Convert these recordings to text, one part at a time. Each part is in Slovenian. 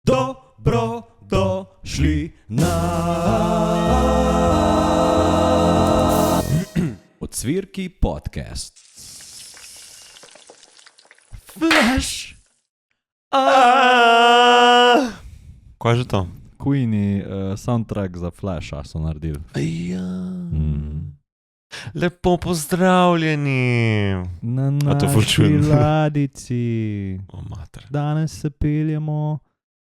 Dobro došli na Odsvirki podcast. Flash. Kaj je že to? Queeni soundtrack za Flasha so naredili. Lepo pozdravljeni. Na A to naši forčun? ladjici. O, mater. Danes se peljemo.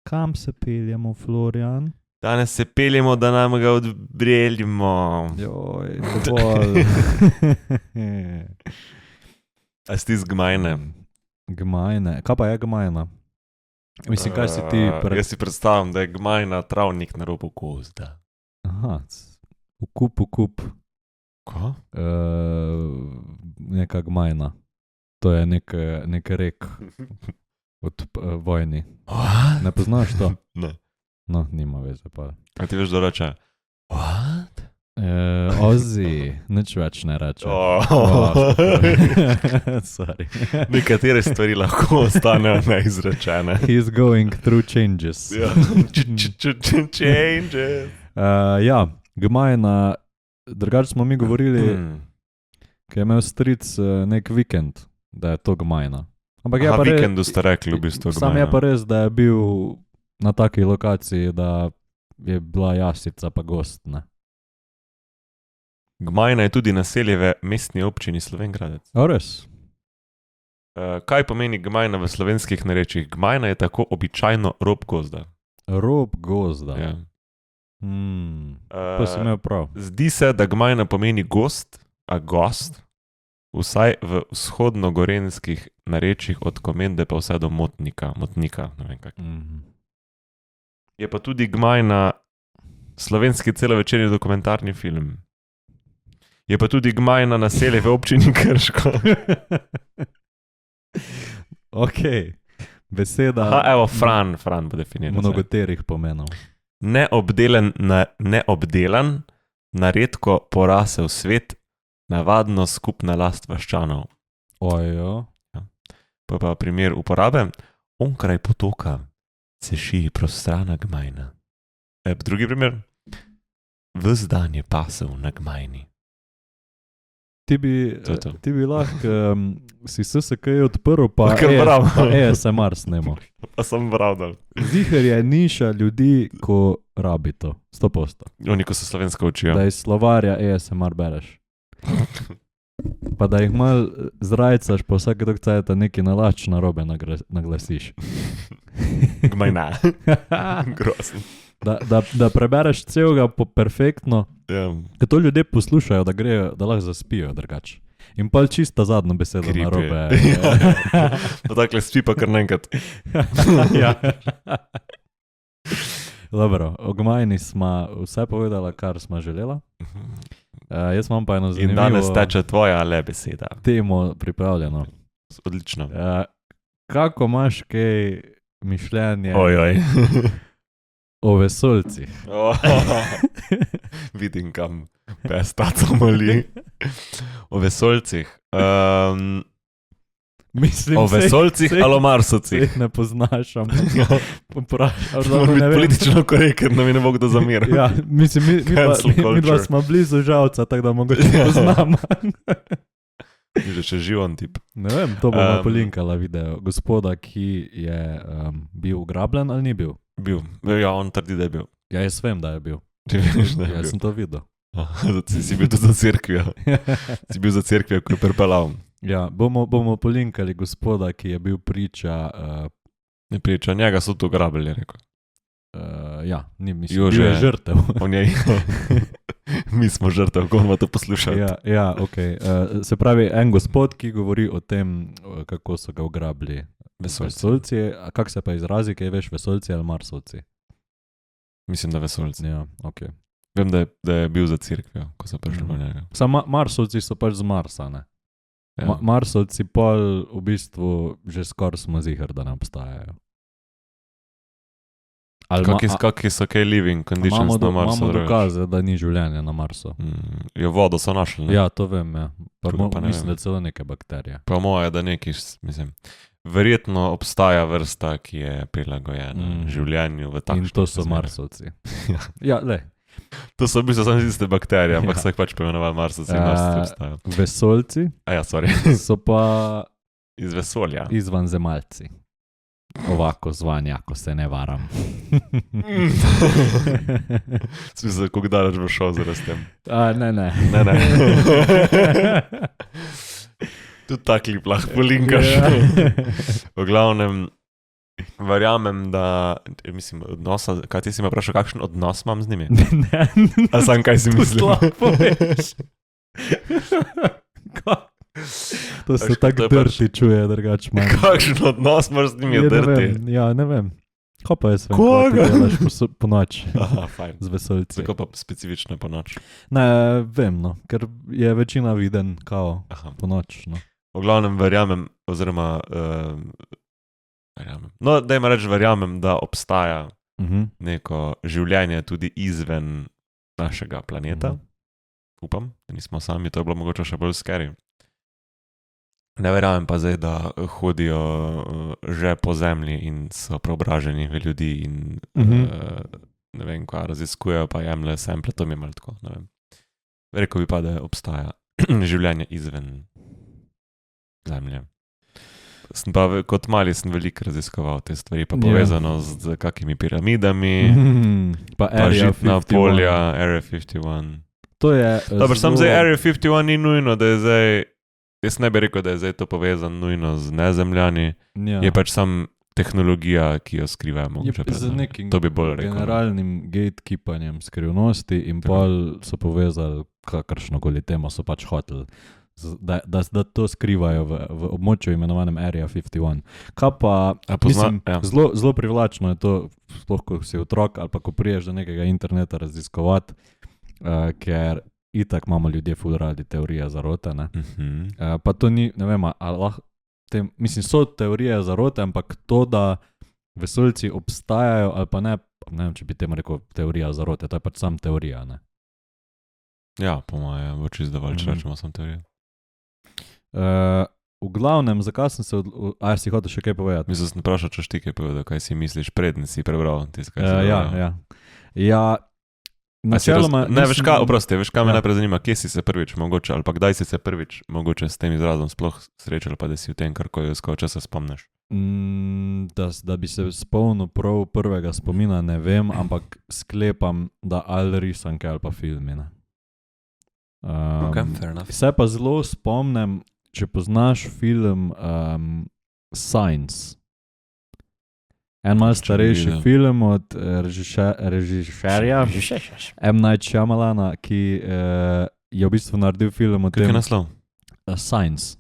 Kam se peljemo, Florian? Danes se peljemo, da nam ga odbreljimo. Joj, dovolj. A si ti z Gmajne? Gmajne. Kaj pa je Gmajna? Mislim, kaj si ti... Jaz si predstavljam, da je Gmajna travnik na robu gozda. Aha, ukup. Ko? Neka Gmajna. To je nek rek od vojni. What? Ne poznaš to? Ne. No, nima veze pa. A ti veš, da reče? What? Ozzy, nič več ne reče. Sorry. Nekatere stvari lahko ostanejo neizrečene. He's going through changes. Ja. Changes. Ja, Gmajna, drugače smo mi govorili, ki je imel stric nek vikend, da je to Gmajna. Ampak je Aha, pa res, vikendu ste rekli v bistvu sam Gmajna. je pa res, da je bil na taki lokaciji, da je bila jasica pa gost, ne. Gmajna je tudi naselje v mestni občini Slovenj Gradec. O, res? Kaj pomeni Gmajna v slovenskih narečjih? Gmajna je tako običajno rob gozda. Rob gozda. Ja. To si imel prav. Zdi se, da Gmajna pomeni gost, a gost, vsaj v vzhodnogorenskih narečjih od Komende pa vse do Motnika, ne vem kak. Je pa tudi Gmajna slovenski celovečerni dokumentarni film. Je pa tudi Gmajna naselje v občini Krško. Ok, beseda Aha, evo, Fran bo definiral. mnogoterih pomenov. Neobdelan, na redko porasel svet, navadno skupna last vaščanov. Ojo. Pa primer uporabe, onkraj potoka se širi prostrana Gmajna. Drugi primer, ves dan je pasel na Gmajni. Ti bi lahko si SSK odprl pa ASMR snemo. Pa sem bral. Ziher je niša ljudi, ko rabi to. 100%. Oni, ko se slovensko učijo. Da iz slovarja ASMR bereš. Pa da jih malo zrajcaš, pa vsake dok cajta neki nalač narobe naglasiš. Gmajna. Grozen. Da prebereš celega perfektno, Ja. ker to ljudje poslušajo, da lahko zaspijo drugače. In pa čisto zadnjo besedo narobe. Pa takle spi pa kar naenkrat. Ja. Dobro, o Gmajni smo vse povedala, kar smo želela. Jaz imam pa eno In zanimivo danes teče tvoja le beseda. temo pripravljeno. Odlično. Kako imaš kaj mišljenje Ojoj. o vesoljcih? Vidim, kam pes taco moli. O vesoljcih. Mislim, O vesoljcih ali o marsovcih? Sej ne poznaš, ampak Mora biti politično korektno, mi ne bo kdo zameril. Ja, mislim, Cancel mi dva culture. smo blizu žalca, tako da mogoče poznamo. Že še živan tip. Ne vem, to bomo polinkala video. Gospoda, ki je bil ugrabljen ali ni bil? Bil. Ja, on trdi, da je bil. Ja, jaz vem, da je bil. Ti veš, da je Jaz bil. sem to videl. Si bil tudi za cerkvijo. Si bil za cerkvijo, ko je pripelal. Ja, bomo polinkali gospoda, ki je bil priča. Ne priča, njega so tu ugrabili, je rekel. Ja, ni mislim, Jože. bil je žrtev. O njej. Mi smo žrtev, ko bomo to poslušali. Ja, ok. Se pravi, en gospod, ki govori o tem, kako so ga ugrabili vesoljci. A kak se pa izrazi, kaj veš, vesoljci ali marsovci? Mislim, da vesoljci. Ja, ok. Vem, da je bil za cerkvijo, ko so prišli v njega. Samo marsovci so pač z Marsa, ne? Ja. Marsovci pol v bistvu že skoraj smo ziher, da ne obstajajo. Kakšni so kaj living conditions na Marsu? Imamo dokaze, da ni življenja na Marsu. Jo, vodo so našli, ne? Ja, to vem, ja. Pa Drugo pa ne mislim, vem. da celo neke bakterije. Pa moje, da neki, mislim, verjetno obstaja vrsta, ki je prilagojena življenju v takšnih In to so razmerah. marsovci. Ja, le. To so v bistvu samo iste bakterije, ampak so jih pač poimenovali marsovci in marsovci obstajajo. Vesoljci Sorry. so pa Iz vesolja. izvanzemalci. Ovako zvani, ako se ne varam. Smisel, kako daleč bo šel zaraz tem. Ne. Ne. Tudi ta klip lahko polinkaš. Ja. V glavnem, verjamem, da, mislim, odnosa, kaj ti si me vprašal, kakšen odnos imam z njimi? Ne. A sam kaj si mislim? To sploh poveš. To se Veš, tako to je drti čuje, drugače manj. Kakšen odnos imaš z njimi, je Ne drti? vem, ja, ne vem. Ko pa jaz vem, Koga? kaj ti delaš po noč Aha, fajn. z vesoljci. Tako pa specifično po noč. Ne, vem, no, ker je večina viden kao Aha. po noč, no. V glavnem verjamem, oziroma verjamem. No, dajmo reči, verjamem, da obstaja neko življenje tudi izven našega planeta. Upam, da nismo sami, to je bilo mogoče še bolj scary. Ne verjamem pa zdaj, da hodijo že po zemlji in so preobraženi v ljudi in ne vem, kaj raziskujejo, pa jemljejo sample, to mi je malo tako, ne vem. Rekel bi pa, da obstaja življenje izven zemlje. Sem pa kot mali sem veliko raziskoval te stvari, pa povezano z kakimi piramidami, pa žitna polja, Area 51. To je Dobro, sam zdaj Area 51 ni nujno, da je zdaj, jaz ne bi rekel, da je zdaj to povezano nujno z nezemljani, je pač sam tehnologija, ki jo skrivajo mogoče pred z nami. nekim To bi bolj rekel. generalnim gatekeepanjem skrivnosti in pol so povezali kakršnokoli temo, so pač hoteli, da to skrivajo v območju imenovanem Area 51. Kaj pa, mislim, zelo privlačno je to, sploh ko si otrok ali pa ko priješ do nekega interneta raziskovati, ker itak imamo ljudje ful radi teorije zarote, ne? Pa to ni, ne vem, mislim, so teorije zarote, ampak to, da vesoljci obstajajo ali pa ne vem, če bi temu rekel teorija zarote, to je pač sam teorija, ne? Ja, po moje, bo čist dovolj, če rečemo sam teorijo. V glavnem, zakaj sem se si hotel še kaj povedati? Mislim, sem vprašal, če ti kaj povedal, kaj si misliš, preden si prebral tisto, kaj si Ja, načeloma... Ne, veš kaj, oprosti, veš kaj me najprej zanima, kje si se prvič mogoče, ali pa kdaj si se prvič mogoče s tem izrazom sploh srečal, pa da si v tem karkoli skočil, če se spomniš? Da bi se spomnil prav prvega spomina, ne vem, ampak sklepam, da ali risanke ali pa filmi, ne. Se pa zelo spomnim, če poznaš film Signs. En malo starejši film od režiserja M. Night Shyamalana, ki je v bistvu naredil film o tem... Kak je naslov? Signs.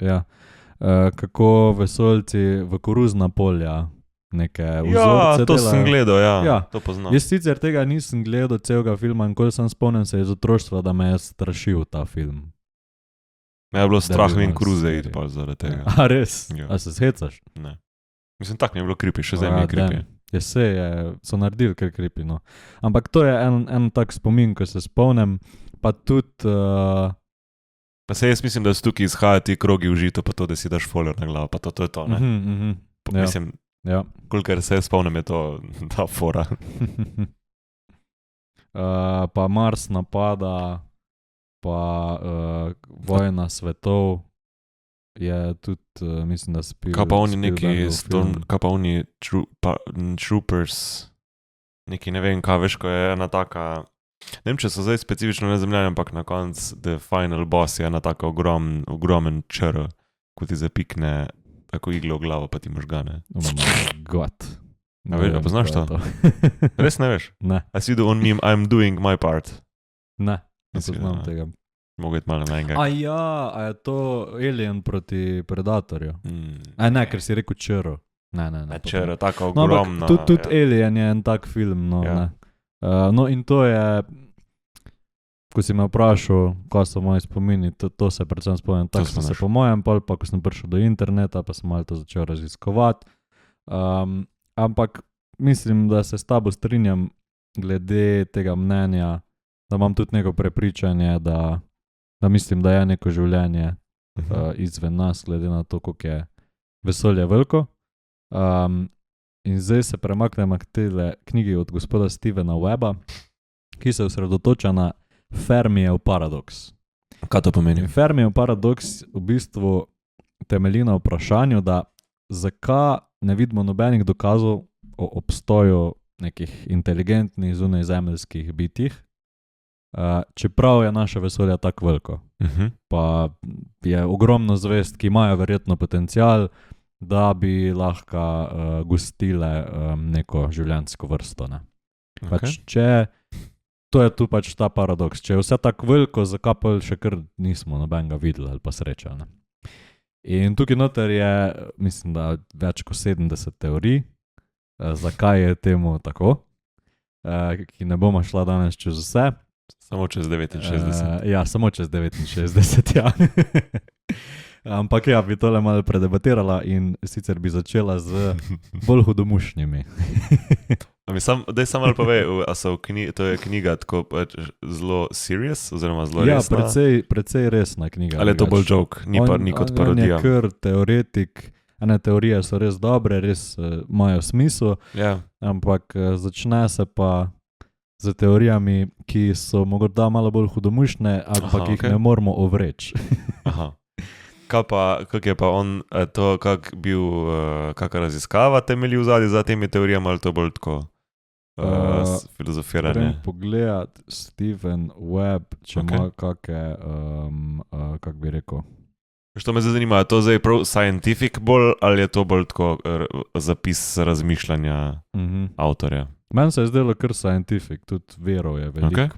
Ja. Kako vesoljci v koruzna polja neke vzorce to delajo. Sem gledal, ja, to poznam. Jaz sicer tega nisem gledal celega filma, in ko sem spomnim se iz otroštva, da me je strašil ta film. Me je bilo strah in kruze iti pa zaradi tega. A res? A se shecaš? Ne. Mislim, tak mi je bilo creepy, še zdaj mi je creepy. So naredili kar creepy, no. Ampak to je en tak spomin, ko se spomnim, pa tudi... Pa se jaz mislim, da so tukaj izhajajo ti krogi v žitu, pa to, da si daš folier na glavo, pa to je to, ne? Mislim, kolikor se jaz spomnim, je to ta fora. Pa Mars napada, pa Vojna svetov je tudi, mislim, da Kaj pa oni neki, kaj pa oni Troopers, neki ne vem kaj, veš, ko je ena taka... Ne vem, če so zdaj specifično nezemljani, ampak na koncu The Final Boss je ena taka ogromen čr, ko ti zapikne tako iglo v glavo, pa ti možgane. Oh my god. A poznaš to? Res ne veš? Ne. A si videl on meme I'm doing my part? Ne poznam tega. Mogo iti malo na enega. A je to Alien proti Predatorju? Ne, ker si rekel čr. Ne. Čr, taka ogromna. Tudi Alien je en tak film, no, ne. No in to je, ko si me vprašal, kaj so moji spomini, to se predvsem spomnim, tako sem se po mojem, pa ko sem prišel do interneta, pa sem malo to začel raziskovati. Ampak mislim, da se s tabo strinjam glede tega mnenja, da imam tudi neko prepričanje, da mislim, da je neko življenje izven nas, glede na to, koliko je Vesolje veliko. In zdaj se premaknemo k tele knjigi od gospoda Stevena Webba, ki se osredotoča na Fermijev paradoks. Kaj to pomeni? In Fermijev paradoks v bistvu temelji na vprašanju, da zakaj ne vidimo nobenih dokazov o obstoju nekih inteligentnih zunajzemeljskih bitij, čeprav je naše vesolje tako veliko. Pa je ogromno zvezd, ki imajo verjetno potencial, da bi lahko gostile neko življenjsko vrsto. Ne? Pač, to je tu pač ta paradoks. Če je vse tako veliko, zakaj pa še kar nismo nobenega videli ali pa srečali. Ne? In tukaj noter je, mislim, da več kot 70 teorij, zakaj je temu tako, ki ne bomo šla danes čez vse. Samo čez 69. Ja, samo čez 69, ja. Ampak ja, bi tole malo predebatirala in sicer bi začela z bolj hudomušnjimi. Daj samo malo povej, to je knjiga tako zelo serious, oziroma zelo resna? Ja, precej resna knjiga. Ali je to bolj joke, ni kot parodija? On je kar teoretik, ene teorije so res dobre, res imajo smisel, ampak začne se pa z teorijami, ki so morda malo bolj hudomušne, ampak jih ne moramo ovreči. Kak je pa on to, kakšna raziskava temelji vzadje za temi teorijami, ali to bolj tako filozofiranje? Grem pogledat Steven Webb, če ima kakšne, kak bi rekel. Što me zanima, je to zdaj prav scientific bolj, ali je to bolj tako zapis razmišljanja avtorja? Meni se je zdelo kar scientific, tudi verov je veliko.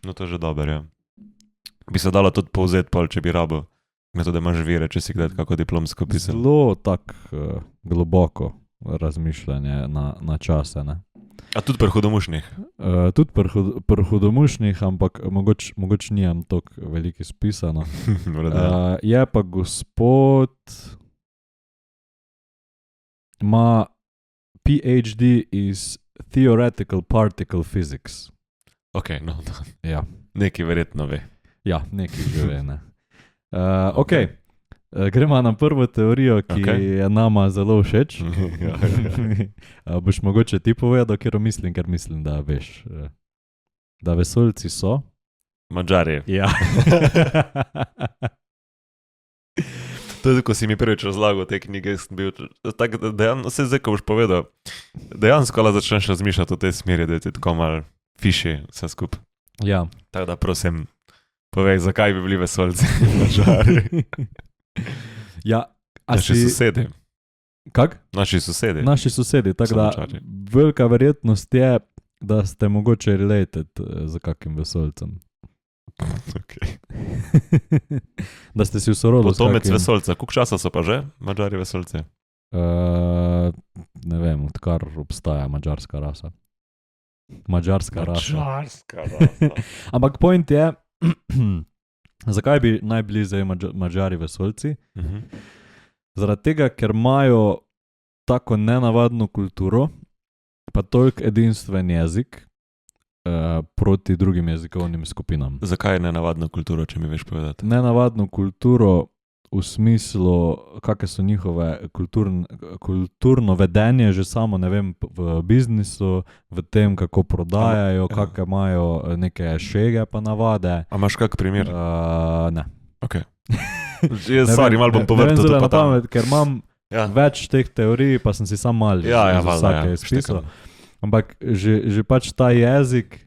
No to je že dobro, ja. Bi se dalo tudi povzeti, če bi rabo. Meto, da imaš vere, če si kdaj kako diplomsko pisal. Zelo tak globoko razmišljanje na čase, ne. A tudi pri hudomušnih? Tudi pri hudomušnih, ampak mogoče nijem toliko veliko spisano. Je pa gospod ima PhD iz Theoretical Particle Physics. Ok, no, ja. Nekaj verjetno ve. Ja, nekaj že ve, ne. Ok, gremo na prvo teorijo, ki je nama zelo všeč. Boš mogoče ti povedal, ker mislim, da veš. Da vesoljci so? Madžari. Ja. Tudi, ko si mi prvič razlagal te knjige, sem bil tako, vse zdaj, ko boš povedal, dejansko začneš razmišljati v tej smeri, da je ti tako malo fiši vse skupaj. Ja. Tako da prosim, povej, zakaj bi bili vesoljci Madžari? Ja, naši sosedi. Kak? Naši sosedi. Naši sosedi, tako da velika verjetnost je, da ste mogoče related z kakim vesoljcem. Okay. Da ste si v sorodu s kakim... Potomec vesoljca. Koliko časa so pa že Madžari vesoljci? Ne vem, odkar obstaja madžarska rasa. Madžarska rasa. Ampak point je, zakaj bi najbližje Madžari vesoljci? Zaradi tega, ker imajo tako nenavadno kulturo, pa toliko edinstven jezik proti drugim jezikovnim skupinam. Zakaj je nenavadno kulturo, če mi veš povedati? Nenavadno kulturo v smislu, kakve so njihove kulturno vedenje, že samo, ne vem, v biznisu, v tem, kako prodajajo, kakve imajo neke šege pa navade. A imaš kak primer? Ne. Ok. Sorry, malo bom povrtal to pa tam. Ker imam več teh teorij, pa sem si sam mal vsake izpisal. Ampak že pač ta jezik,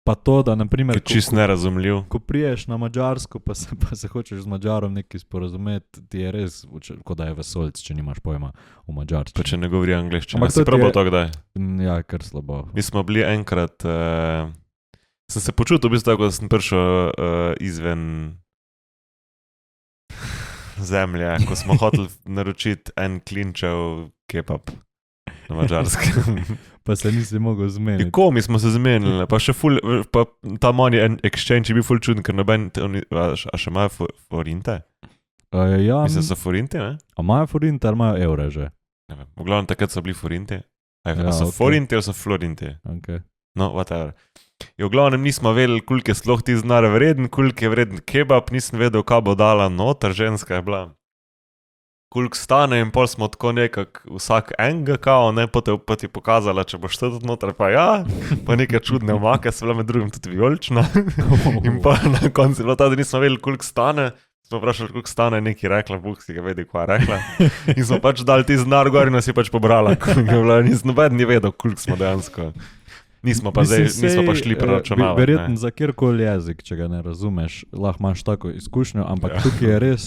pa to, da naprimer... Čist nerazumljiv. Ko priješ na Madžarsko, pa se hočeš z Madžarom nekaj sporazumeti, ti je res, kot da je vesoljc, če nimaš pojma v madžarščini. Pa če ne govori angleščino. Si probal to kdaj? Ja, kar slabo. Mi smo bili enkrat... Sem se počutil v bistvu tako, da sem prišel izven zemlje, ko smo hoteli naročiti en klinčev kebab na Madžarskem. Pa se nisi mogel zmeniti. Kako mi smo se zmenili, pa še pa ta money exchange je bil ful čuden, ker noben, a še imajo forinte? Ja. Mislim, so forinte, ne? A imajo forinte ali imajo evre že? Ne vem, v glavnem takrat so bili forinte. A so forinte ali so florinte? Ok. No, whatever. V glavnem nismo vedeli, koliko je sploh ti znar vreden, koliko je vreden kebab, nisem vedel, kaj bo dala noter, ženska je bila. Koliko stane in pol smo tako nekako vsak enega kao, ne, pa ti pokazala, če boš tudi noter, pa ja, pa neke čudne omake, so bila med drugim tudi vijolična. In pa na koncu je bilo tada, nismo vedeli, koliko stane, smo vprašali, koliko stane, neki rekla, Bog si ga vedi, kva rekla. In smo pač dali ti znar gor in nas je pač pobrala, koliko je bilo, noben ni vedel, koliko smo dejansko. Nismo pa šli preračunavati. Verjetno za kjerkoli jezik, če ga ne razumeš, lahko imaš tako izkušnjo, ampak tukaj je res,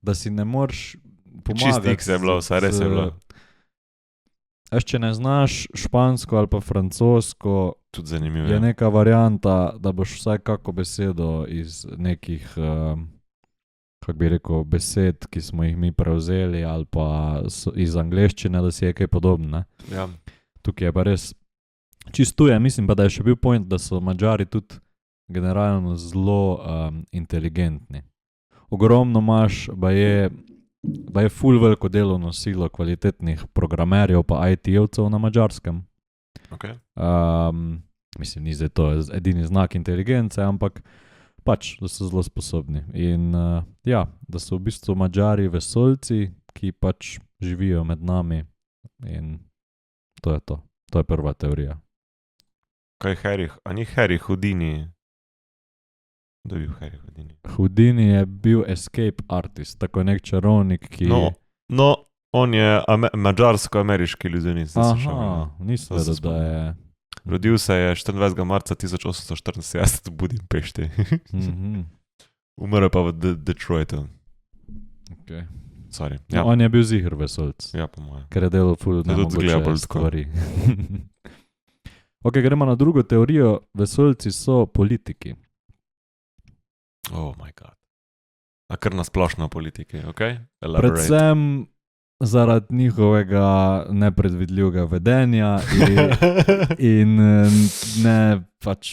da si ne moreš pomagati. Čist je bilo, vse res je bilo. Če ne znaš špansko ali pa francosko, tudi zanimivo, je neka varianta, da boš vsaj kako besedo iz nekih, kako bi rekel, besed, ki smo jih mi prevzeli, ali pa iz angleščine, da si je kaj podobno. Ja. Tukaj je pa res čisto je, mislim pa, da je še bil point, da so Madžari tudi generalno zelo inteligentni. Ogromno imaš, pa je ful veliko delovno silo kvalitetnih programerjev pa IT-jevcev na Madžarskem. Okay. Mislim, ni zdaj to edini znak inteligence, ampak pač, da so zelo sposobni. In da so v bistvu Madžari vesoljci, ki pač živijo med nami in to je to. To je prva teorija. Kaj je Harry? A ni Harry Houdini? Kdo je bil Harry Houdini? Houdini je bil escape artist, tako nek čarovnik, ki... No, on je mađarsko-ameriški iluzionist. Aha, nisem vedel, da je... Rodil se je 24. marca 1874 v Budimpešti. Umrl pa v Detroitu. Okay. Sorry. Ja. No, on je bil ziher vesoljc. Ja, po moje. Ker je delal ful nemogoče stvari. Ok, gremo na drugo teorijo. Vesoljci so politiki. Oh my god. A kar na splošno politiki, ok? Elaborate. Predvsem zaradi njihovega nepredvidljivega vedenja in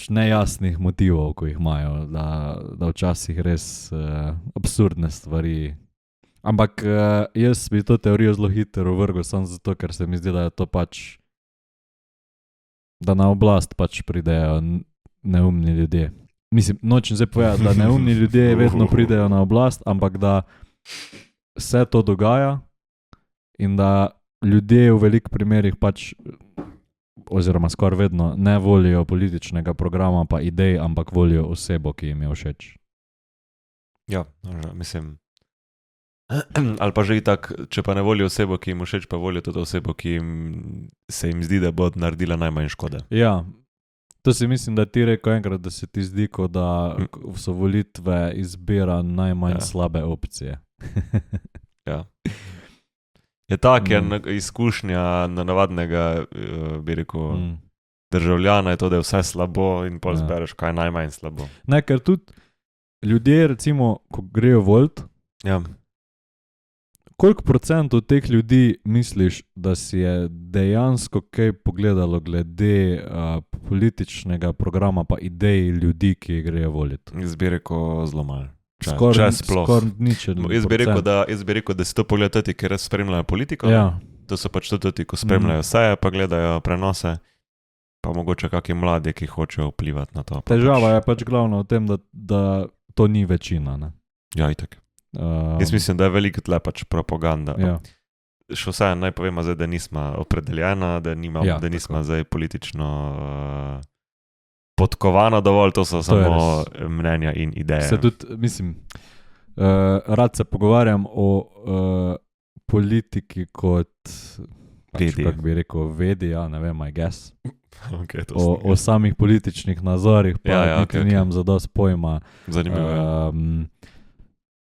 nejasnih motivov, ko jih imajo, da včasih res absurdne stvari. Ampak jaz bi to teorijo zelo hitro vrgel, samo zato, ker se mi zdi, da je to pač, da na oblast pač pridejo neumni ljudje. Mislim, nočem zdaj povedati, da neumni ljudje vedno pridejo na oblast, ampak da se to dogaja in da ljudje v velikih primerih pač, oziroma skoraj vedno, ne volijo političnega programa pa idej, ampak volijo osebo, ki jim je všeč. Ja, mislim... Ali pa že itak, če pa ne volijo osebo, ki jim všeč, pa volijo tudi osebo, ki se jim zdi, da bo naredila najmanj škode. Ja, to si mislim, da ti rekel enkrat, da se ti zdi, ko da so volitve izbira najmanj slabe opcije. Ja. Je tak, je izkušnja navadnega, bi rekel, državljana je to, da je vse slabo in pol zbereš, kaj je najmanj slabo. Ne, ker tudi ljudje, recimo, ko grejo volit, koliko procentov teh ljudi misliš, da si je dejansko kaj pogledalo glede političnega programa pa idej ljudi, ki grejo voliti? Jaz bi rekel zelo malo. Skoraj nič. Jaz bi rekel, da si to pogledati, ker res spremljajo politiko. Ja. To so pač tudi, ko spremljajo seje, pa gledajo prenose, pa mogoče kakšni mladi, ki hočejo vplivati na to. Težava je pač glavno v tem, da to ni večina. Ne? Ja, itak. Jaz mislim, da je veliko tle pač propaganda. Ja. Še vse naj povemo zdaj, da nismo opredeljena, da nismo zdaj politično podkovano dovolj, to so samo mnenja in ideje. Se tudi, mislim, rad se pogovarjam o politiki kot, kako bi rekel, vedi, ja, ne vem, I guess. Okay, o samih političnih nazorih, pa nimam zadost pojma. Zanimivo.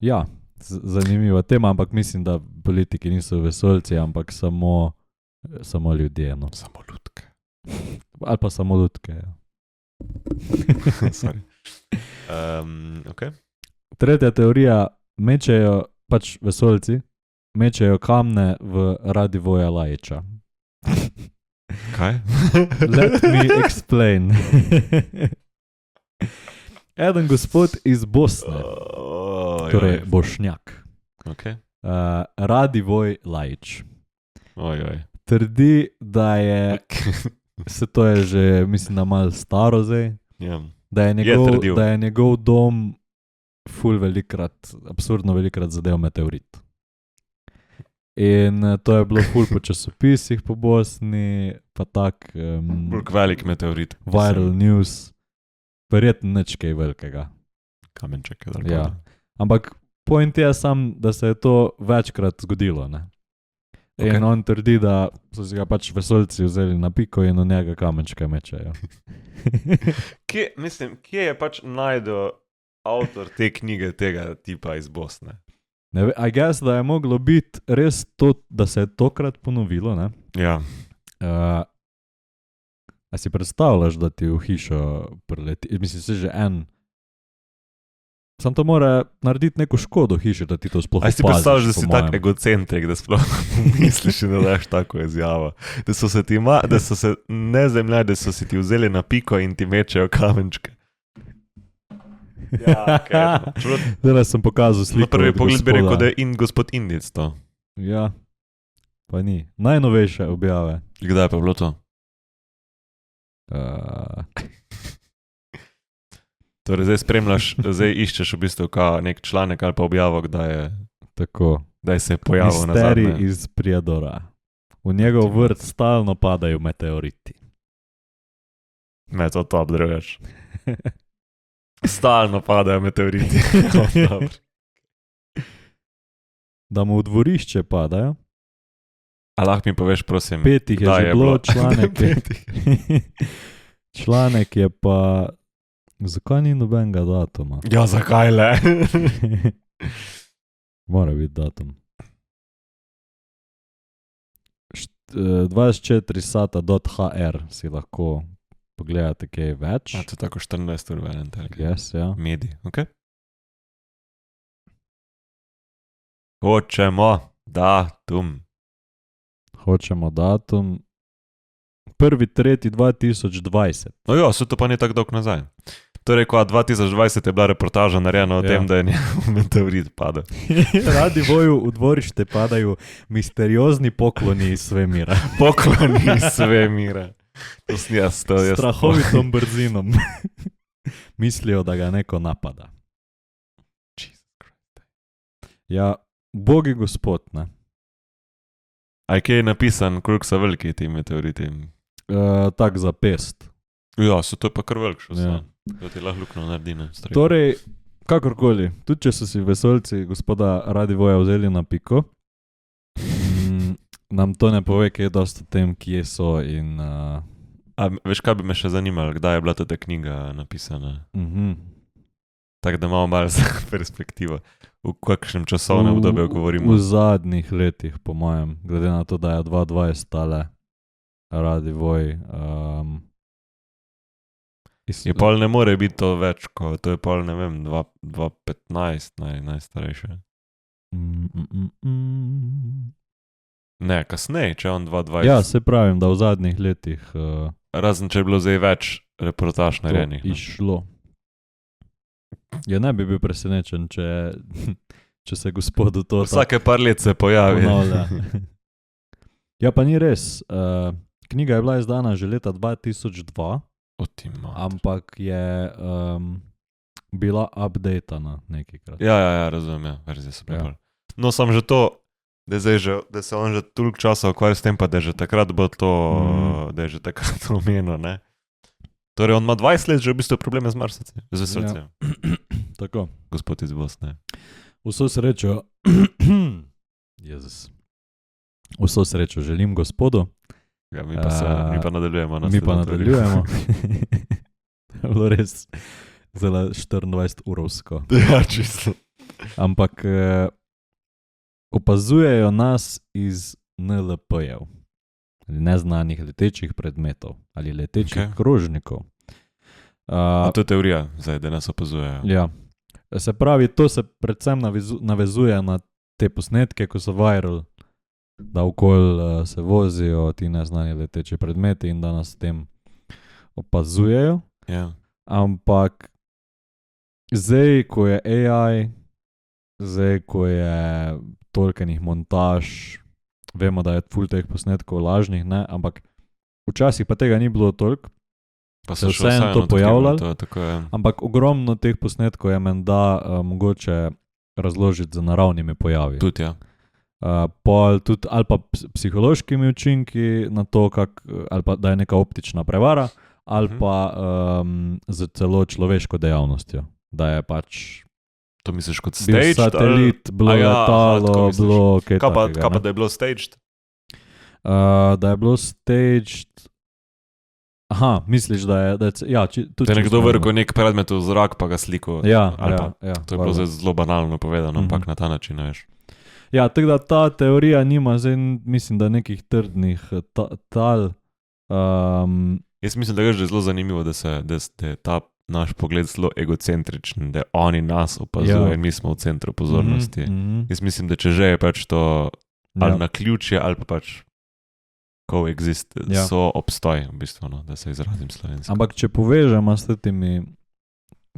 Ja, zanimiva tema, ampak mislim, da politiki niso vesoljci, ampak samo ljudje. No. Samo ljudke. Ali pa samo ljudke, ja. Okay. Tretja teorija, mečejo, pač vesoljci, mečejo kamne v Radivoja Lajića. Kaj? Let me explain. Eden gospod iz Bosne, torej Bošnjak, Radivoj Lajić, trdi, da je Se to je že, mislim, da malo staro zdaj. Ja. Da je trdil. njegov dom absurdno velikrat zadev meteorit. In to je bilo ful po časopisih po Bosni, pa tak Velik meteorit. viral news, verjetno nič kaj velikega. Kamenček je dal. Ja. Ampak point je sam, da se je to večkrat zgodilo, ne? In Ok. on trdi, da so si ga pač vesoljci vzeli na piko in v njega kamenčke mečejo. Kje je pač najdel avtor te knjige tega tipa iz Bosne? Ne ve, I guess, da je moglo biti res to, da se je tokrat ponovilo, ne? Ja. A si predstavljaš, da ti v hišo prileti, mislim, se že en. Sam to mora narediti neko škodo hiši, da ti to sploh A si opaziš, predstavljaš, da po si mojem. tak egocentrik, da sploh misliš in da daš tako izjavo. Da so se nezemljali, da so si ti vzeli na piko in ti mečejo kamenčke. Ja, okay. Zdaj sem pokazal sliko. Na prvi od pogled bi gospoda. rekel, da je gospod Indic to. Ja, pa ni. Najnovejše objave. Kdaj pa je bilo to? Torej zdaj spremljaš, zdaj iščeš v bistvu nek članek ali pa objavo, Tako. kdaj se je pojavil Misterij nazadnje. iz Prijedora. V njegov vrt stalno padajo meteoriti. Me to top, drugač. Stalno padajo meteoriti. Dobro. Da mu v dvorišče padajo. A lahko mi poveš, prosim, Petih je kdaj že bilo, članek je. Petih. Članek je pa. Zakaj ni nobenega datuma? Ja, zakaj le? Mora biti datum. 24sata.hr si lahko pogledate kaj več. A to je tako 14 ur velen, tak. Yes, ja. Medij, ok? Hočemo datum. Hočemo datum 1.3.2020. No jo, so to pa ni tako dolgo nazaj. Torej, ko 2020 je bila reportaža narejena o tem, da je njegov meteorit padel. Radi boju v dvorište padajo misteriozni pokloni iz svemira. Pokloni sve mira. To sem jaz, to jaz. Strahovitom brzinom. Mislijo, da ga neko napada. Ja, bogi gospod, ne. A je kaj napisan, koliko so veliki ti meteoriti? Tak za pest. Ja, so to je pa kar velik šel. Ja. To ti lahko lukno naredi, ne? Streho. Torej, kakorkoli, tudi če so si vesoljci gospoda Radivoja vzeli na piko, nam to ne pove, kaj je dosti o tem, kje so in... A veš, kaj bi me še zanimalo, kdaj je bila ta knjiga napisana? Tako da imamo malo za perspektivo. V kakšnem časovnem obdobju govorimo? V zadnjih letih, po mojem, glede na to, da je 2020 tale Radivoj. Je pol ne more biti to več, to je pol, ne vem, 2015 najstarejše. Ne, kasneje, če je on 2020. Ja, se pravim, da v zadnjih letih Razen, če je bilo zdaj več reportaž to narejenih. ne. išlo. Ja, ne bi bil presenečen, če se gospodu to Vsake par let se pojavi. ponavlja. Ja, pa ni res. Knjiga je bila izdana že leta 2002, ampak je bila updatana nekajkrat. Ja, razumem, ja, verzije so Ja. bolj. No, sam že to, da se on že toliko časa ukvarja s tem, pa da je že takrat bilo to, da je že takrat omenil, ne. Torej, on ima 20 let že v bistvu probleme z Marsovci, z vesoljcem. Tako. Gospod iz Bosne. Vso srečo, Jezus. Vso srečo želim gospodu. Ja, mi pa nadaljujemo. Mi pa nadaljujemo. To je bilo res zelo 24-urovsko. Ja, čisto. Ampak opazujejo nas iz NLP-jev, ali neznanih letečih predmetov, ali letečih krožnikov. To je teorija, zdaj, da nas opazujejo. Ja. Se pravi, to se predvsem navezuje na te posnetke, ko so viral, da okoli se vozijo ti neznani leteči predmeti in da nas s tem opazujejo. Ja. Ampak zdaj, ko je AI, zdaj, ko je tolkenih montaž, vemo, da je ful teh posnetkov lažnih, ne, ampak Včasih pa tega ni bilo toliko, Pa se so še vseeno to odkrivali pojavljalo. to, tako je. ampak ogromno teh posnetkov je menda mogoče razložiti z naravnimi pojavi. Tudi, ja. Tudi, ali pa psihološkimi učinki na to, ali pa da je neka optična prevara, ali pa z celo človeško dejavnostjo. Da je pač To misliš kot bil staged? satelit, bilo letalo, bilo kaj Kaj pa, takega. da je bilo staged? Da je bilo staged. Aha, misliš, da je ja, tudi Da je nekdo vrgel nek predmet v zrak, pa ga sliko. Ja, ali pa, ja, to je bilo zdaj zelo banalno povedano, ampak na ta način, ne veš. Ja, tako da ta teorija nima zdaj, mislim, da nekih trdnih tal. Jaz mislim, da je že zelo zanimivo, da je ta naš pogled zelo egocentričen, da oni nas opazujejo in mi smo v centru pozornosti. Jaz mislim, da če že je pač to ali na ključje, ali pa pač coexist, so obstoj, v bistvu, no, da se izrazim slovensko. Ampak če povežemo s temi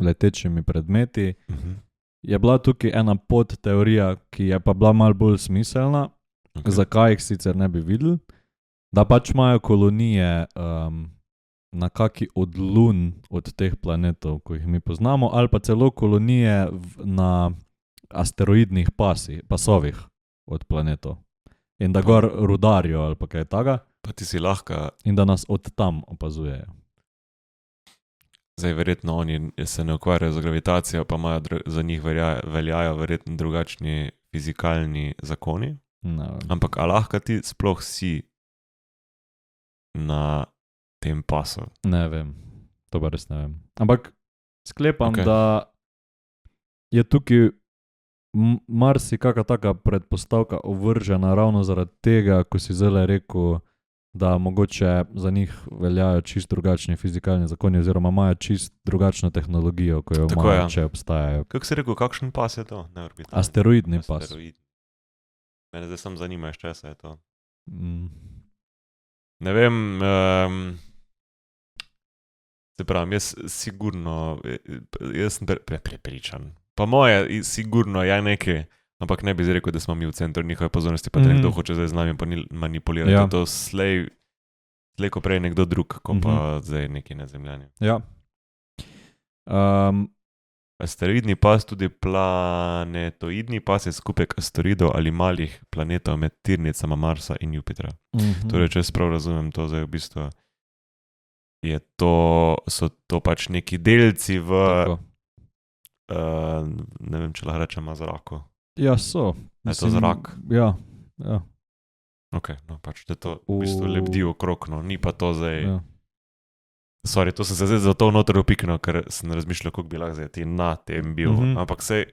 letečimi predmeti, je bila tukaj ena podteorija, ki je pa bila malo bolj smiselna, zakaj jih sicer ne bi videli, da pač imajo kolonije na kaki od lun od teh planetov, ko jih mi poznamo, ali pa celo kolonije na asteroidnih pasovih od planetov. In da gor rudarijo ali pa kaj taga. Pa ti si lahko. In da nas od tam opazujejo. Zdaj verjetno oni se ne ukvarjajo z gravitacijo, pa imajo za njih veljajo verjetno drugačni fizikalni zakoni. No. Ampak a lahko ti sploh si na tem pasu? Ne vem, to pa res ne vem. Ampak sklepam, da je tukaj marsikaka taka predpostavka ovržena ravno zaradi tega, ko si zdaj rekel, da mogoče za njih veljajo čist drugačni fizikalni zakoni oziroma imajo čist drugačno tehnologijo, ko jo imajo, če obstajajo. Kako si rekel, kakšen pas je to? Asteroidni pas. Mene zdaj sam zanima, iz česa je to. Ne vem, se pravim, jaz sigurno, jaz sem prepričan. Pa moje sigurno je nekaj, ampak ne bi rekel, da smo mi v centru njihove pozornosti, pa da nekdo hoče zdaj z nami manipulirati. Ja. To slej ko prej nekdo drug, ko pa zdaj neki nezemljani. Ja. Asteroidni pas, tudi planetoidni pas je skupek asteroidov ali malih planetov med tirnicama Marsa in Jupitra. Torej, če jaz prav razumem, to zdaj v bistvu so to pač neki delci v ne vem, če lahko rečemo zraku. Ja, so. Je to zrak? Ja. Ok, no pač, da to v bistvu lebdi okrog, no, ni pa to zdaj... Ja. Sorry, to sem se zdaj zato noter upiknil, ker sem razmišljal, kako bi lahko zdaj ti na tem bil. Ampak sej,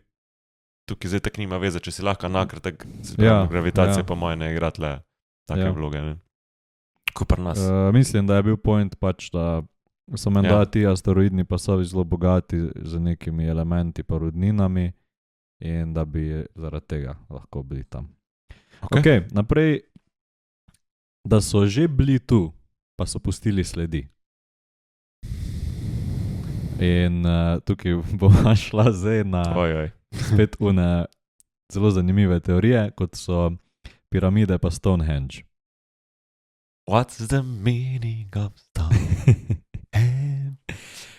tukaj zdaj tak nima veze, če si lahko nakratek, gravitacija po moje ne igra tle take vloge, ne? Ko pri nas. Mislim, da je bil point pač, da so menda ti asteroidni pasovi zelo bogati z nekimi elementi pa rudninami in da bi zaradi tega lahko bili tam. Ok, naprej, da so že bili tu, pa so pustili sledi. In tukaj bom šla zdaj na spet une zelo zanimive teorije, kot so piramide pa Stonehenge. What's the meaning of Stonehenge?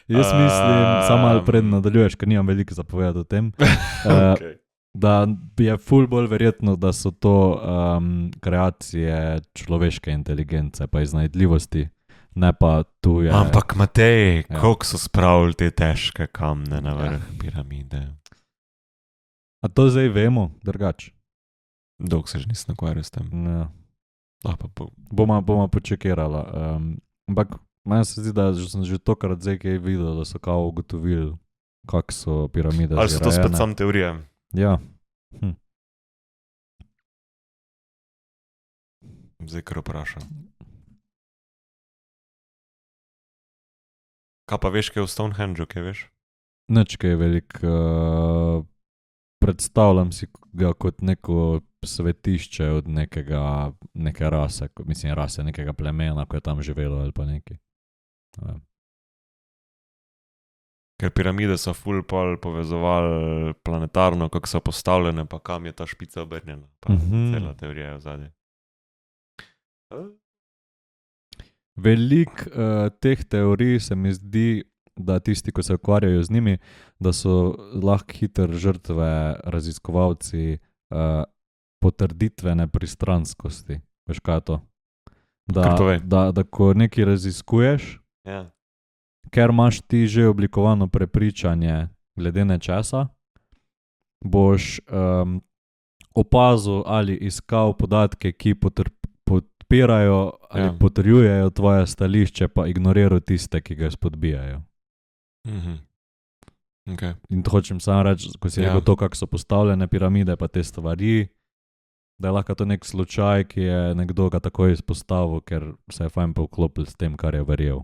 Jaz mislim, samo malo pred nadaljuješ, ker nimam veliko zapovedati o tem, da je ful bolj verjetno, da so to kreacije človeške inteligence pa iznajdljivosti, ne pa tu je... Ampak Matej, koliko so spravili te težke kamne na vrh piramide? A to zdaj vemo, drugače? Dolgo se že nisem ukvarjal s tem. Ja. Boma počekirala. Ampak meni se zdi, da sem že tokrat zdaj kaj videl, da so kao ugotovili, kak so piramide zgrajene. Ali so to spet sam teorije? Ja. Zdaj kar vprašam. Kaj pa veš, kaj je v Stonehengeu, kaj veš? Nič kaj je velik. Predstavljam si ga kot neko svetišče od neke rase, mislim rase, nekega plemena, ko je tam živelo ali pa nekaj. Ker piramide so ful pol povezovali planetarno, kako so postavljene, pa kam je ta špica obrnjena. Pa cela teorija je v zadnje. veliko teh teorij se mi zdi, da tisti, ko se ukvarjajo z njimi, da so lahko hitro žrtve raziskovalci potrditvene pristranskosti. Veš kaj je to? Da ko nekaj raziskuješ, ker imaš ti že oblikovano prepričanje glede nečesa, boš opazil ali iskal podatke, ki podpirajo ali potrjujejo tvoje stališče, pa ignoriral tiste, ki ga spodbijajo. Okay. In to hočem samo reči, ko si rekel to, kako so postavljene piramide, pa te stvari, da je lahko to nek slučaj, ki je nekdo ga tako izpostavil, ker se je fajn povklopil s tem, kar je verjel.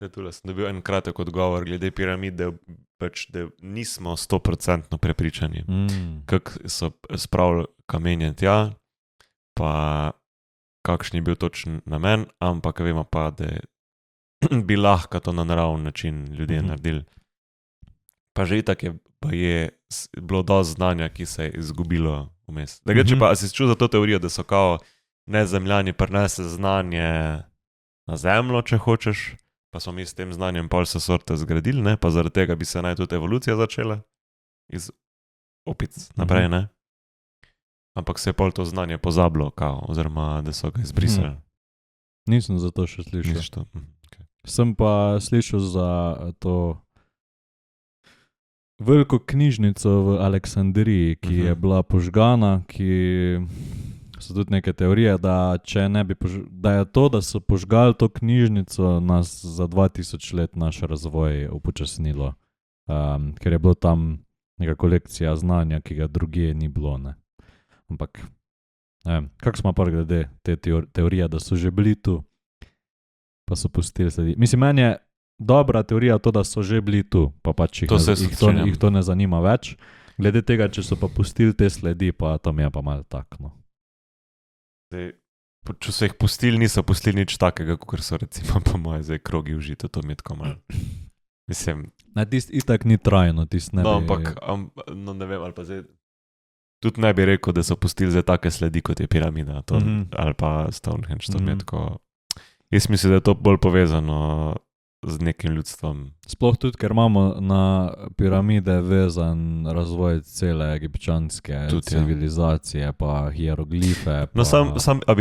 Tule sem dobil en kratek odgovor glede piramid, da nismo 100% prepričani, kako so spravili kamenje tja, pa kakšen je bil točen namen, ampak vemo pa, da bi lahko to na naravni način ljudje naredili. Pa že itak je bilo dosti znanja, ki se je izgubilo vmes. Če pa si čul za to teorijo, da so kao nezemljani prinese znanje na zemljo, če hočeš, pa smo mi s tem znanjem pol se sorte zgradili, ne? Pa zaradi tega bi se naj tudi evolucija začela iz opic naprej, ne? Ampak se je pol to znanje pozabilo, kao, oziroma da so ga izbrisali. Nisem za to še slišal. Okay. Sem pa slišal za to veliko knjižnico v Aleksandriji, ki je bila požgana, ki so tudi neke teorije, da če ne bi da je to, da so požgali to knjižnico, nas za 2000 let naš razvoj upočasnilo. Ker je bilo tam neka kolekcija znanja, ki ga drugje ni bilo, ne. Ampak, kako smo pa glede te teorije, da so že bili tu, pa so pustili sledi. Mislim, meni je dobra teorija to, da so že bili tu, pa pač jih to ne zanima več. Glede tega, če so pa pustili te sledi, pa tam je pa malo tak, no. Če so jih pustili, niso pustili nič takega, kot so recimo po moje zdaj krogi v žitu, to mi je tako malo. Mislim... Ne, tist itak ni trajno, tist ne bi... No, ampak, ne vem, ali pa zdaj... Tudi ne bi rekel, da so pustili zdaj take sledi, kot je piramida, to, ali pa Stonehenge, to mi je tako... Jaz mislim, da je to bolj povezano z nekim ljudstvom. Sploh tudi, ker imamo na piramide vezan razvoj cele egipčanske civilizacije, pa hieroglife. Pa... No, a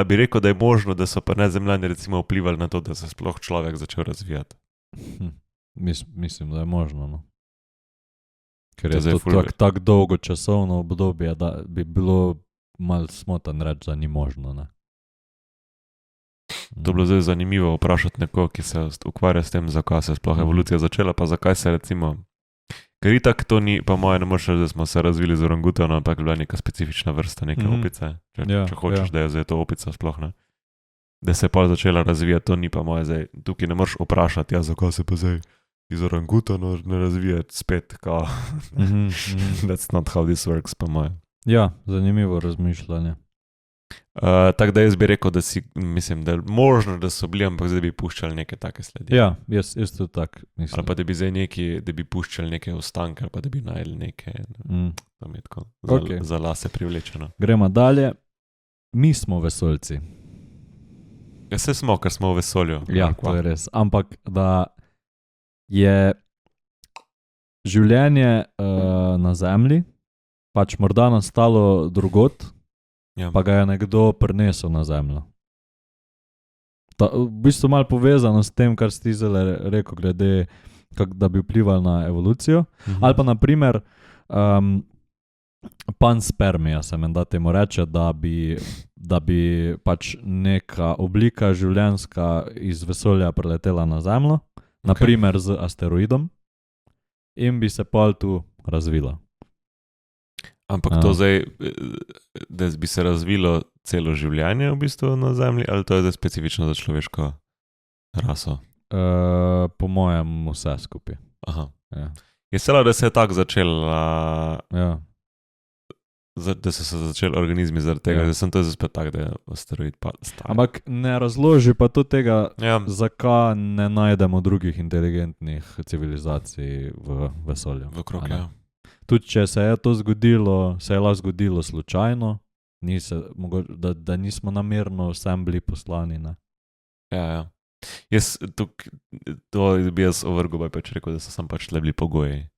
bi rekel, da je možno, da so pa nezemljani recimo vplivali na to, da se sploh človek začel razvijati? Mislim, da je možno, no. Ker je to tako dolgo časovno obdobje, da bi bilo malo smotan reči, da ni možno, ne. To je bilo zdaj zanimivo vprašati nekoga, ki se ukvarja s tem, zakaj se je sploh evolucija začela, pa zakaj se recimo... Ker itak to ni, pa moje ne moreš reči, da smo se razvili z orangutanom, ampak je bila neka specifična vrsta neke opice, če hočeš, da je zdaj to opica sploh, ne. Da se je pa začela razvijati, to ni pa moje zdaj. Tukaj ne moreš vprašati, zakaj se pa zdaj iz orangutana ne razvije spet, kao... That's not how this works, pa moje. Ja, zanimivo razmišljanje. Tako da jaz bi rekel, da mislim, da je možno, da so bili, ampak zdaj bi puščali neke take sledi. Ja, jaz tudi tak mislim. Ali pa da bi zdaj da bi puščali neke ostanke, ali pa da bi najdli neke, to mi je tako za lase privlečeno. Gremo dalje. Mi smo vesoljci. Ja, se smo, ker smo v vesolju. Ja, to je res. Ampak da je življenje na Zemlji pač morda nastalo drugod, pa ga je nekdo prinesel na Zemljo. V bistvu malo povezano s tem, kar si zdaj rekel, glede, da bi vplivali na evolucijo. Ali pa naprimer panspermija se menda temu reče, da bi pač neka oblika življenjska iz vesolja preletela na Zemljo, naprimer z asteroidom, in bi se pol tu razvila. Ampak to zdaj, da bi se razvilo celo življenje v bistvu na Zemlji, ali to je zdaj specifično za človeško raso? Po mojem vse skupaj. Aha. Ja. Je celo, da se je tako začela... Ja. Da so se začeli organizmi zaradi tega, da sem to zdaj spet tak, da je asteroid pa stari. Ampak ne razloži pa to tega, zakaj ne najdemo drugih inteligentnih civilizacij v vesolju. Vkrog, ja. Tudi če se je to zgodilo, se je lahko zgodilo slučajno, da nismo namerno vsem bili poslani. Ne? Ja. To bi jaz ovrgel, pač rekel, da so sam pač le bili pogoji.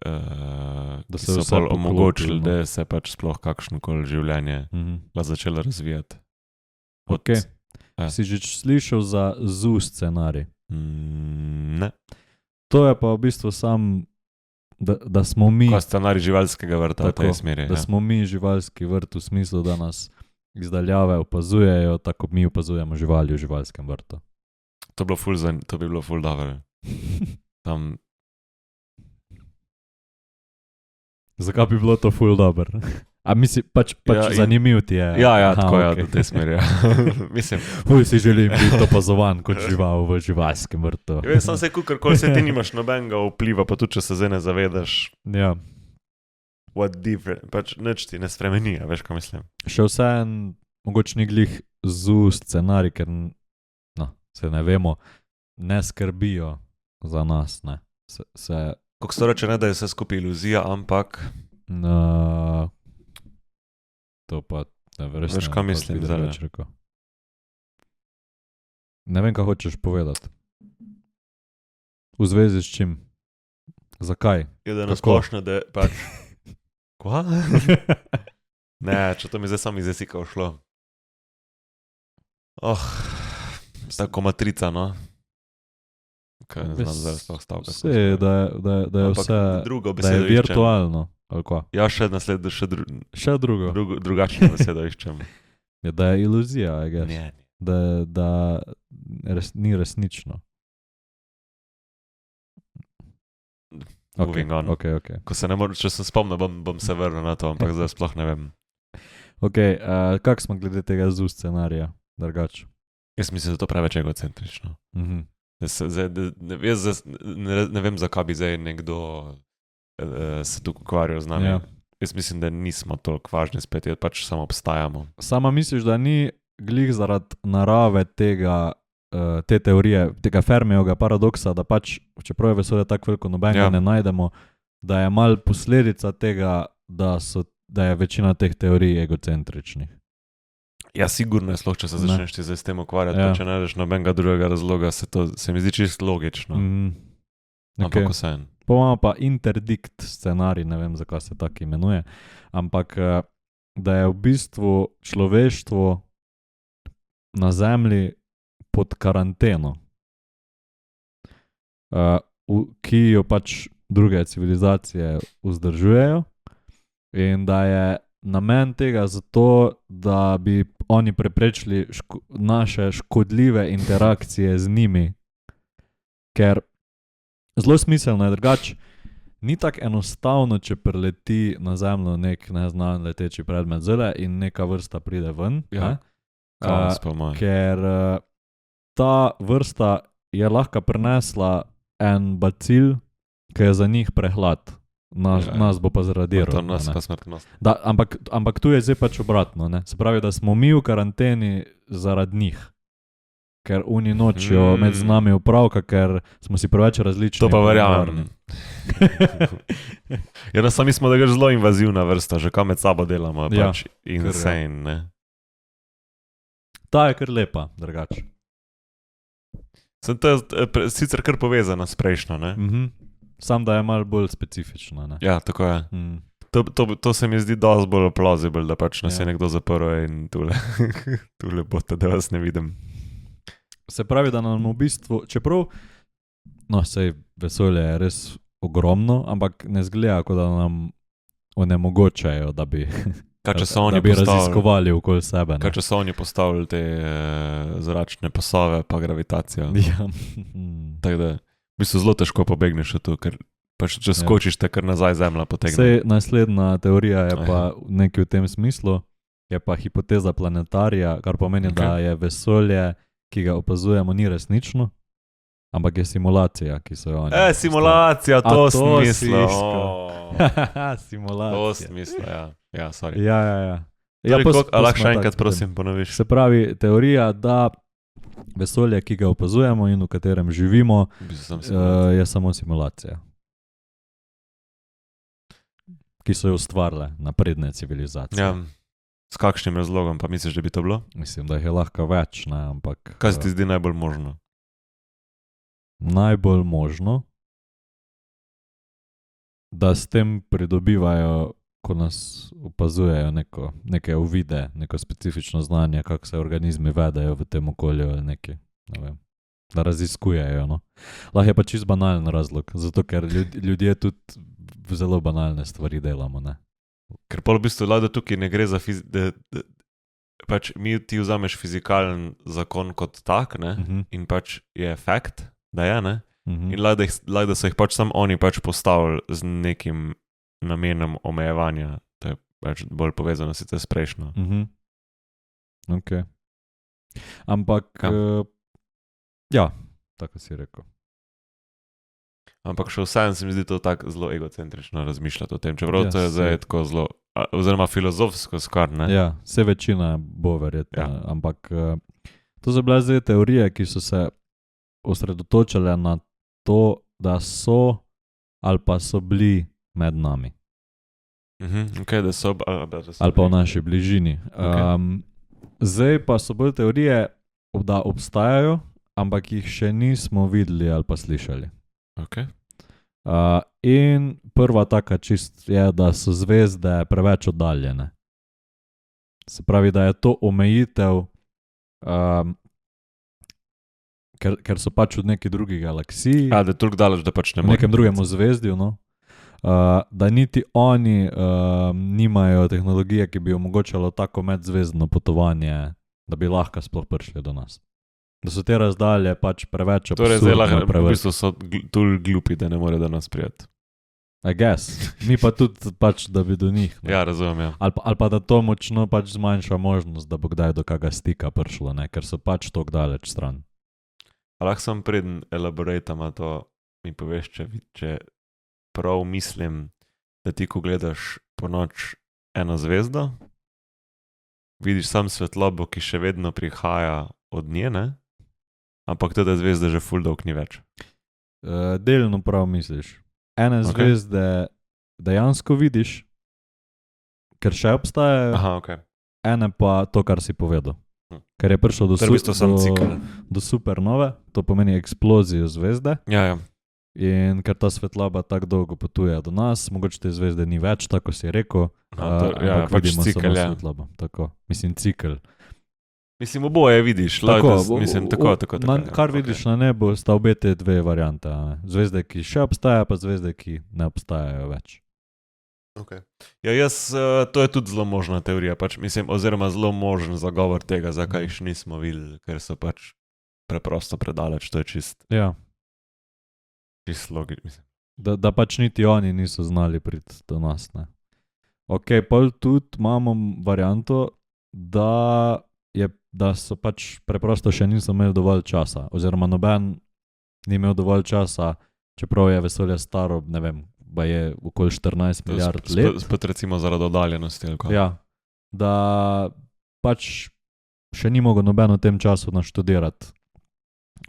Da se so pa omogočili, da se pač sploh kakšnokoli življenje začelo razvijati. Ok. Si že slišal za ZU scenarij? Ne. To je pa v bistvu sam, da smo mi... Ko scenarij živalskega vrta v tej smeri. Da smo mi živalski vrt v smislu, da nas izdaljave opazujejo, tako mi opazujemo živali v živalskem vrtu. To bi bilo ful dobro. Tam... Zakaj bi bilo to ful dobro? A misli, pač zanimiv ti je. Ja, tako je, v tej smeri. Mislim. Fuj si želim biti opazovan kot žival v živalskem vrtu. Jaz sem se kukorkoli, se ti nimaš nobenega vpliva, pa tudi če se zdaj ne zavedaš. Ja. What different, pač nič ti ne spremeni, veš, kaj mislim. Še vsem, mogoče ni glih ZU scenarij, ker, se ne vemo, ne skrbijo za nas, ne. Kako se to reče, ne, da je vse skupaj iluzija, ampak... To pa nevrstno. Veš, kaj mislim zdaj? Ne vem, kaj hočeš povedati. V zvezi s čim? Zakaj? Je da nasplošno, da pač... Kva? Ne, če to mi zdaj sam iz jesika ušlo. Tako matrica, no. Kaj ne znam zdaj sploh stavka. Vse, da je vse, da je virtualno. Ja, še drugačno besedo iščem. Ja, da je iluzija, I guess. Ne. Da ni resnično. Moving on. Okay. Ko se ne morem, če sem spomnil, bom se vrnil na to, ampak zdaj sploh ne vem. Ok, kak smo glede tega ZU scenarija, drugače? Jaz mislim, da je to preveč egocentrično. Jaz ne vem, zakaj bi zdaj nekdo se tukaj ukvarjal z nami. Ja. Jaz mislim, da nismo toliko važni spet, pač samo obstajamo. Sama misliš, da ni glih zaradi narave te teorije, tega Fermijevega paradoksa, da pač, čeprav je vesolje tako veliko, nobenega ne najdemo, da je mal posledica tega, da je večina teh teorij egocentričnih. Ja, sigurno je sloh, če se začneš ti zdaj s tem ukvarjati, pa če najdeš nobenega drugega razloga, se mi zdi čisto logično. Ampak vseeno. Pa imamo pa interdikt scenarij, ne vem, zakaj se tako imenuje, ampak da je v bistvu človeštvo na Zemlji pod karanteno, ki jo pač druge civilizacije vzdržujejo in da je namen tega zato, da bi oni preprečili naše škodljive interakcije z njimi, ker zelo smiselno je drugače, ni tako enostavno, če prileti na Zemljo nek neznan leteči predmet zele in neka vrsta pride ven, ker ta vrsta je lahko prinesla en bacil, ki je za njih prehlad. Nas bo pa zaradiral. To nas pa smrtnost. Ampak tu je zdaj pač obratno. Ne? Se pravi, da smo mi v karanteni zaradi njih. Ker oni nočijo med z nami upravka, ker smo si preveč različni. To pa verjamem. Ja, sami smo da ga zelo invazivna vrsta, že kaj med sabo delamo, pač insane, ne. Ta je kar lepa, drugače. To je sicer kar povezano s prejšnjo, ne? Sam da je malo bolj specifično, ne? Ja, tako je. To se mi zdi dosti bolj plausible, da pač nas je nekdo zaprl in tule bote, da vas ne vidim. Se pravi, da nam v bistvu, čeprav, sej vesolje je res ogromno, ampak ne zgleda, kot da nam onemogočajo, da bi raziskovali okoli sebe. Kaj če so oni postavili te zračne pasove pa gravitacijo. Ja. Tako da, v bistvu zelo težko pobegneš od tu, ker pač če skočiš, te kar nazaj Zemlja potegne. Sej naslednja teorija je pa nekaj v tem smislu, je pa hipoteza planetarija, kar pomeni, da je vesolje, ki ga opazujemo, ni resnično, ampak je simulacija, ki so jo oni. Simulacija, to smislo. Simulacija. To smislo, ja. Ja, sorry. Ja. Lahko še enkrat prosim ponoviš. Se pravi, teorija, da vesolje, ki ga opazujemo in v katerem živimo, je samo simulacija. Ki so jo ustvarile napredne civilizacije. Ja. S kakšnim razlogom pa misliš, da bi to bilo? Mislim, da jih je lahko več, ne, ampak... Kaj se ti zdi najbolj možno? Najbolj možno, da s tem pridobivajo, ko nas opazujejo neke uvide, neko specifično znanje, kako se organizmi vedejo v tem okolju ali nekaj, ne vem, da raziskujejo, no. Lahko je pa čisto banalen razlog, zato ker ljudje tudi zelo banalne stvari delamo, ne. Ker pol v bistvu lahko tukaj ne gre za pač ti vzameš fizikalen zakon kot tak, ne, in pač je fakt, da je, ne, in lahko da so jih pač samo oni pač postavili z nekim namenom omejevanja, to je pač bolj povezano sicer s prejšnjo. Ok. Ampak, ja, tako si rekel. Ampak še vsem se mi zdi to tako zelo egocentrično razmišljati o tem, čeprav to je zdaj tako zelo, oziroma filozofsko skar, ne? Ja, vse večina bo verjetno, ampak to so bile zdaj teorije, ki so se osredotočile na to, da so ali pa so bili med nami. Okay, da so ali pa v naši bližini. Zdaj pa so bolj teorije, da obstajajo, ampak jih še nismo videli ali pa slišali. Okay. In prva taka čist je, da so zvezde preveč oddaljene. Se pravi, da je to omejitev, ker so pač v neki drugi galaksiji. Da je toliko daleč, da pač ne v nekem drugem zvezdju, no. Da niti oni nimajo tehnologije, ki bi omogočalo tako medzvezdno potovanje, da bi lahko sploh prišli do nas. Da so te razdalje pač preveč absurdno. Torej zdaj lahko v bistvu so toliko glupi, da ne more do nas prijeti. I guess. Mi pa tudi pač, da bi do njih. Ne? Ja, razumem, ja. Ali pa da to močno pač zmanjša možnost, da bo kdaj do kakega stika prišlo, ne? Ker so pač toliko daleč stran. Lahko sem preden elaboratama to mi poveš, če prav mislim, da ti, ko gledaš po noč eno zvezdo, vidiš sam svetlobo, ki še vedno prihaja od nje, ne? Ampak teda zvezde že ful dolg ni več. Delno prav misliš. Ene zvezde dejansko vidiš, ker še obstajajo. Aha, ok. Ene pa to, kar si povedal. Ker je prišlo do supernove, to pomeni eksplozijo zvezde. Ja. In ker ta svetloba tako dolgo potuje do nas, mogoče te zvezde ni več, tako si rekel. Pač vidimo cikel, samo svetlobo. Tako, mislim, cikel. Mislim, oboje vidiš. Tako. Kar vidiš na nebu, sta obe te dve variante. Zvezde, ki še obstajajo, pa zvezde, ki ne obstajajo več. Okay. Ja, to je tudi zelo možna teorija, pač, mislim, oziroma zelo možen zagovor tega, zakaj jih nismo videli, ker so pač preprosto predaleč, to je čist logično. Da pač niti oni niso znali priti do nas, ne. Ok, pol tudi imamo varianto, da so pač preprosto še niso imeli dovolj časa, oziroma noben ni imel dovolj časa, čeprav je vesolje staro, ne vem, pa je okoli 14 milijard let. Spet recimo zaradi oddaljenosti. Ja, da pač še ni mogel noben v tem času naštudirati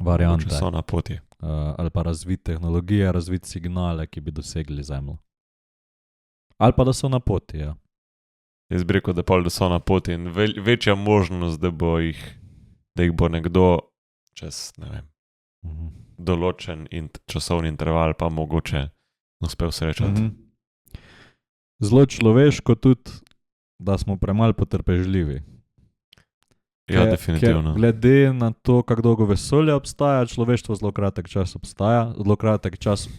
variante. Če so na poti. Ali pa razviti tehnologije, razviti signale, ki bi dosegli Zemljo. Ali pa da so na poti, ja. Jaz bi rekel, da so na poti in večja možnost, da jih bo nekdo čez, ne vem, določen časovni interval pa mogoče uspel srečati. Zelo človeško tudi, da smo premalo potrpežljivi. Ja, definitivno. Glede na to, kako dolgo vesolje obstaja, človeštvo zelo kratek čas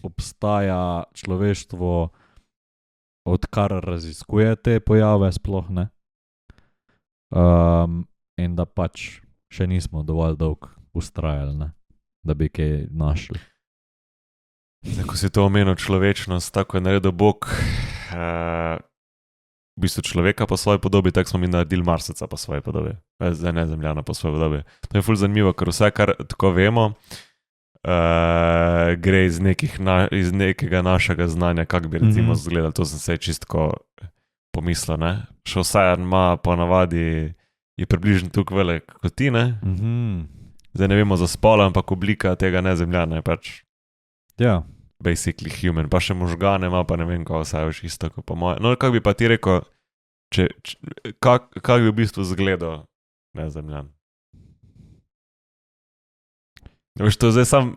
obstaja človeštvo, odkar raziskuje te pojave sploh, ne. In da pač še nismo dovolj dolgo vztrajali, ne, da bi kaj našli. Ko si to omenil človečnost, tako je naredil Bog v bistvu človeka po svoji podobi, tako smo mi naredili Marseca po svoji podobi. Zdaj ne Zemljana po svoji podobi. To je ful zanimivo, ker vse, kar tako vemo, gre iz nekega našega znanja, kako bi recimo izgledali. To sem se čistko pomislil, ne. Še vsajan ima ponavadi, je približno tukaj velik kot ti, ne. Zdaj ne vemo za spol, ampak oblika tega nezemljana je pač basically human. Pa še možgane ima, pa ne vem, kako vsaj isto kot po moje. No, kako bi pa ti rekel, Kak bi v bistvu zgledal nezemljan? Veš, to zdaj sam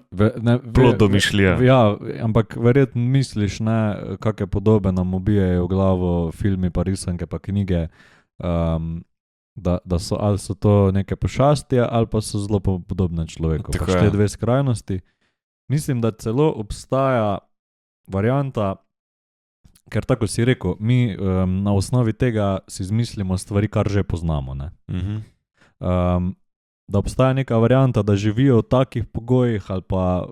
plod domišljija. Ja, ampak verjetno misliš, ne, kakšne podobe nam ubijajo v glavo filmi, pa risanke, pa knjige, da so, ali so to neke pošasti, ali pa so zelo podobne človeku. Tako Pač je. te dve skrajnosti. Mislim, da celo obstaja varianta, ker tako si rekel, mi na osnovi tega si izmislimo stvari, kar že poznamo, ne. Da obstaja neka varianta, da živijo v takih pogojih ali pa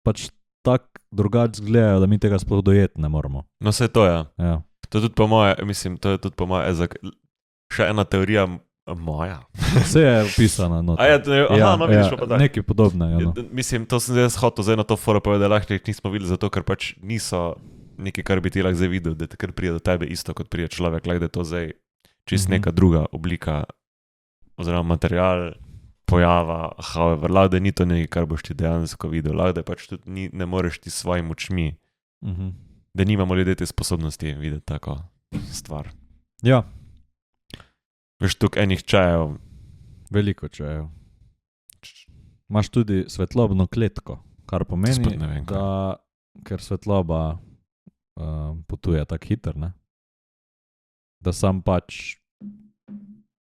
pač tako drugače izgledajo, da mi tega sploh dojeti ne moramo. No, saj to je. Ja. To je tudi po moje, mislim, to je tudi po moje, še ena teorija moja. Vse je opisano. No, Vidiš pa tako. Nekaj podobnega. No. Mislim, to sem zdaj hotel zdaj na to foro povedati, da lahko jih nismo videli, zato ker pač niso nekaj, kar bi ti lahko zdaj videl, da te kar prije do tebe isto, kot prije človek, lahko da je to zdaj čist neka druga oblika oziroma material pojava, however, lahko da ni to nekaj, kar boš ti dejansko videl, lahko da pač tudi ne moreš ti s svojim očmi, da nimamo ljudje te sposobnosti videti tako stvar. Ja. Veš, tukaj enih čajev. Veliko čajev. Imaš tudi svetlobno kletko, kar pomeni, da ker svetloba potuje tako hiter, ne, da sam pač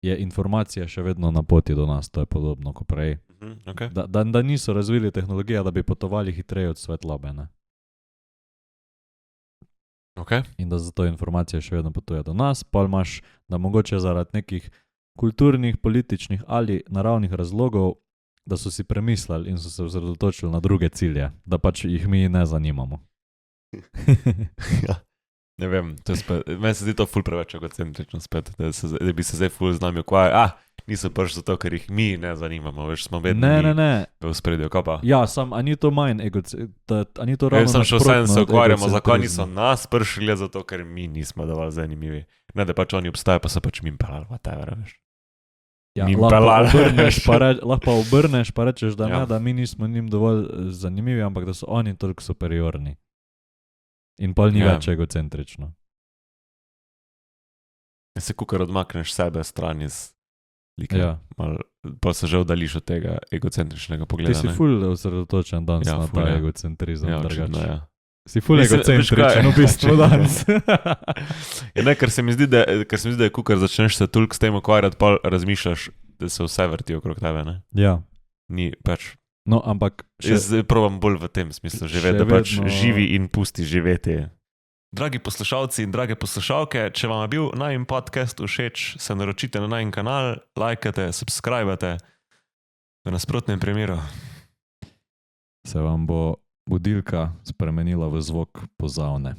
je informacija še vedno na poti do nas, to je podobno kot prej. Okay. Da niso razvili tehnologije, da bi potovali hitreje od svetlobe, ne. Okay. In da zato informacija še vedno potuje do nas, pa imaš, da mogoče zaradi nekih kulturnih, političnih ali naravnih razlogov, da so si premislili in so se osredotočili na druge cilje, da pač jih mi ne zanimamo. Ja. Ne vem, meni se zdi to ful preveč egocentrično spet, da bi se zdaj ful z nami ukvarjali. Niso prišli zato, ker jih mi ne zanimamo, veš, smo vedno v spredju, kaj pa? Ja, a ni to manj egocentrično, a ni to ravno nasprotno. Jaz sem še vsem se ukvarjamo, zakaj niso egocentrizma. nas prišli, zato, ker mi nismo dovolj zanimivi. Ne, da pač oni obstajajo, pa so pač mi pelali, whatever, veš. Ja, Mi lahko pa obrneš, pa rečeš, da Ja. ne, da mi nismo njim dovolj zanimivi, ampak da so oni toliko superiorni. In pol ni Ja. več egocentrično. Se kukar odmakneš sebe stran iz slike, Ja. pa se že oddališ od tega egocentričnega Ti pogleda. si ful osredotočen danes Ja, na ful ta je. egocentrizem. Ja, drugače. očitno, ja. Si ful Mislim, veš egocentričen kaj? v bistvu danes. Ja, ne, ker se mi zdi, da je kukar začneš se toliko s tem ukvarjati, pa razmišljaš, da se vse vrti okrog tebe, ne? Ja, Ni pač. no, ampak Jaz probam bolj v tem smislu živeti, še da pač vedno- živi in pusti živeti. Dragi poslušalci in drage poslušalke, če vam je bil najin podcast všeč, se naročite na najin kanal, lajkate, subskrbate. V nasprotnem primeru. se vam bo budilka spremenila v zvok pozavne.